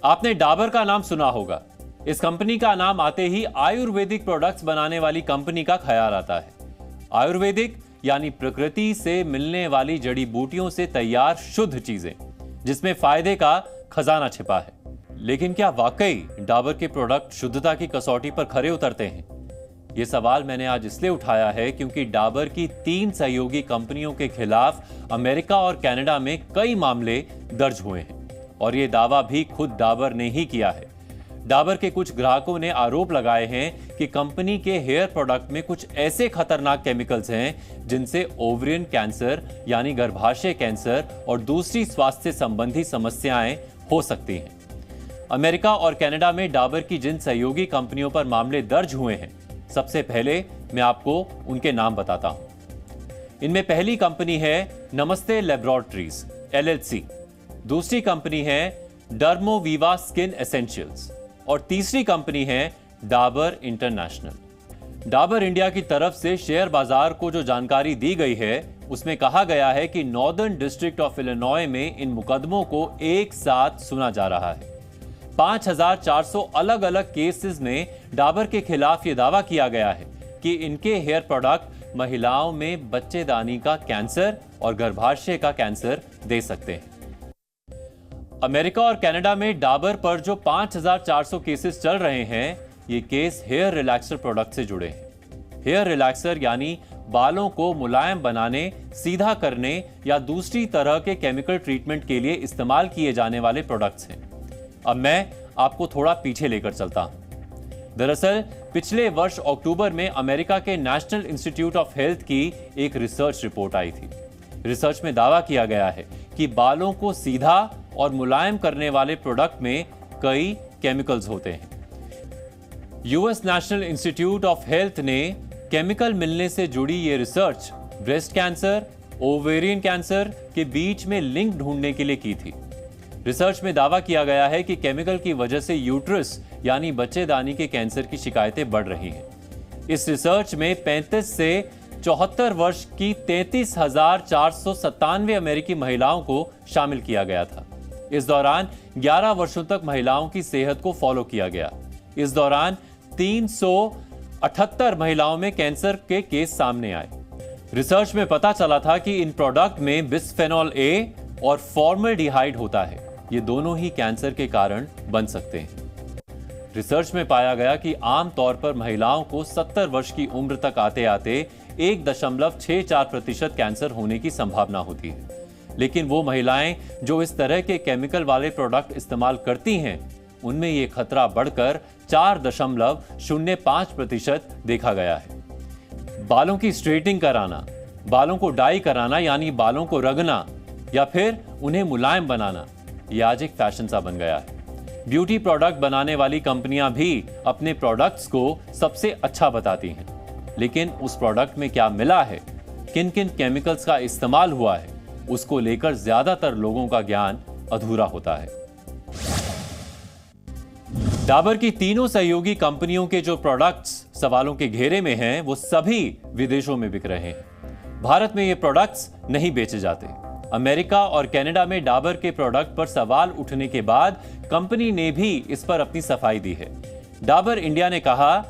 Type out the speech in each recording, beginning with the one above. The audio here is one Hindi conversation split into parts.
आपने डाबर का नाम सुना होगा। इस कंपनी का नाम आते ही आयुर्वेदिक प्रोडक्ट्स बनाने वाली कंपनी का ख्याल आता है। आयुर्वेदिक यानी प्रकृति से मिलने वाली जड़ी बूटियों से तैयार शुद्ध चीजें, जिसमें फायदे का खजाना छिपा है। लेकिन क्या वाकई डाबर के प्रोडक्ट शुद्धता की कसौटी पर खरे उतरते हैं? यह सवाल मैंने आज इसलिए उठाया है क्योंकि डाबर की 3 सहयोगी कंपनियों के खिलाफ अमेरिका और कनाडा में कई मामले दर्ज हुए हैं और यह दावा भी खुद डाबर ने ही किया है। डाबर के कुछ ग्राहकों ने आरोप लगाए हैं कि कंपनी के हेयर प्रोडक्ट में कुछ ऐसे खतरनाक केमिकल्स हैं जिनसे ओवरियन कैंसर यानी गर्भाशय कैंसर और दूसरी स्वास्थ्य संबंधी समस्याएं हो सकती हैं। अमेरिका और कनाडा में डाबर की जिन सहयोगी कंपनियों पर मामले दर्ज हुए हैं, सबसे पहले मैं आपको उनके नाम बताता हूं। इनमें पहली कंपनी है नमस्ते लैबोरेटरीज LLC, दूसरी कंपनी है डर्मोवीवा स्किन एसेंशियल्स और तीसरी कंपनी है डाबर इंटरनेशनल। डाबर इंडिया की तरफ से शेयर बाजार को जो जानकारी दी गई है उसमें कहा गया है कि नॉर्दर्न डिस्ट्रिक्ट ऑफ इलिनॉय में इन मुकदमों को एक साथ सुना जा रहा है। 5400 अलग अलग केसेस में डाबर के खिलाफ यह दावा किया गया है कि इनके हेयर प्रोडक्ट महिलाओं में बच्चेदानी का कैंसर और गर्भाशय का कैंसर दे सकते हैं। अमेरिका और कनाडा में डाबर पर जो 5400 केसेस चल रहे हैं, ये केस हेयर रिलैक्सर प्रोडक्ट से जुड़े हैं। हेयर रिलैक्सर यानी बालों को मुलायम बनाने, सीधा करने या दूसरी तरह के केमिकल ट्रीटमेंट के लिए इस्तेमाल किए जाने वाले प्रोडक्ट्स हैं। अब मैं आपको थोड़ा पीछे लेकर चलता हूं। दरअसल पिछले वर्ष अक्टूबर में अमेरिका के नेशनल इंस्टीट्यूट ऑफ हेल्थ की एक रिसर्च रिपोर्ट आई थी। रिसर्च में दावा किया गया है कि बालों को सीधा और मुलायम करने वाले प्रोडक्ट में कई केमिकल्स होते हैं। US national institute of health ने केमिकल मिलने से जुड़ी ये research breast cancer, ovarian cancer के बीच में लिंक ढूंढने के लिए की थी। रिसर्च में दावा किया गया है कि केमिकल की वजह से यूट्रस यानी बच्चेदानी के कैंसर की शिकायतें बढ़ रही हैं। इस रिसर्च में 35 से 74 वर्ष की 33,497 अमेरिकी महिलाओं को शामिल किया गया था। इस दौरान 11 वर्षों तक महिलाओं की सेहत को फॉलो किया गया। इस दौरान 378 महिलाओं में कैंसर के केस सामने आए। रिसर्च में पता चला था कि इन प्रोडक्ट में बिस्फेनॉल A और फॉर्मल्डिहाइड होता है। ये दोनों ही कैंसर के कारण बन सकते हैं। रिसर्च में पाया गया कि आमतौर पर महिलाओं को 70 वर्ष की उम्र तक आते आते 1.64% कैंसर होने की संभावना होती है। लेकिन वो महिलाएं जो इस तरह के केमिकल वाले प्रोडक्ट इस्तेमाल करती हैं, उनमें ये खतरा बढ़कर 4.05% देखा गया है। बालों की स्ट्रेटनिंग कराना, बालों को डाई कराना यानी बालों को रगना या फिर उन्हें मुलायम बनाना, ये आज एक फैशन सा बन गया है। ब्यूटी प्रोडक्ट बनाने वाली कंपनियां भी अपने प्रोडक्ट्स को सबसे अच्छा बताती हैं, लेकिन उस प्रोडक्ट में क्या मिला है, किन किन केमिकल्स का इस्तेमाल हुआ है, उसको लेकर ज्यादातर लोगों का ज्ञान अधूरा होता है। डाबर की तीनों सहयोगी कंपनियों के जो प्रोडक्ट्स सवालों के घेरे में हैं, वो सभी विदेशों में बिक रहे हैं। भारत में ये प्रोडक्ट्स नहीं बेचे जाते। अमेरिका और कनाडा में डाबर के प्रोडक्ट पर सवाल उठने के बाद कंपनी ने भी इस पर अपनी सफाई दी है। डाबर इंडिया ने कहा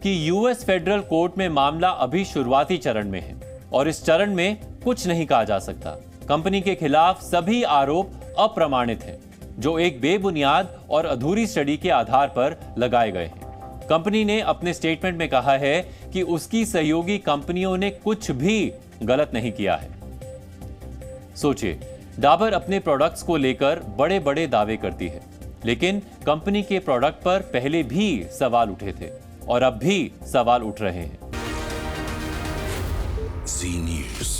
कि यूएस फेडरल कोर्ट में मामला अभी शुरुआती चरण में है और इस चरण में कुछ नहीं कहा जा सकता। कंपनी के खिलाफ सभी आरोप अप्रमाणित हैं, जो एक बेबुनियाद और अधूरी स्टडी के आधार पर लगाए गए हैं। कंपनी ने अपने स्टेटमेंट में कहा है कि उसकी सहयोगी कंपनियों ने कुछ भी गलत नहीं किया है। सोचिए, डाबर अपने प्रोडक्ट्स को लेकर बड़े बड़े दावे करती है, लेकिन कंपनी के प्रोडक्ट पर पहले भी सवाल उठे थे और अब भी सवाल उठ रहे हैं। जी न्यूज़।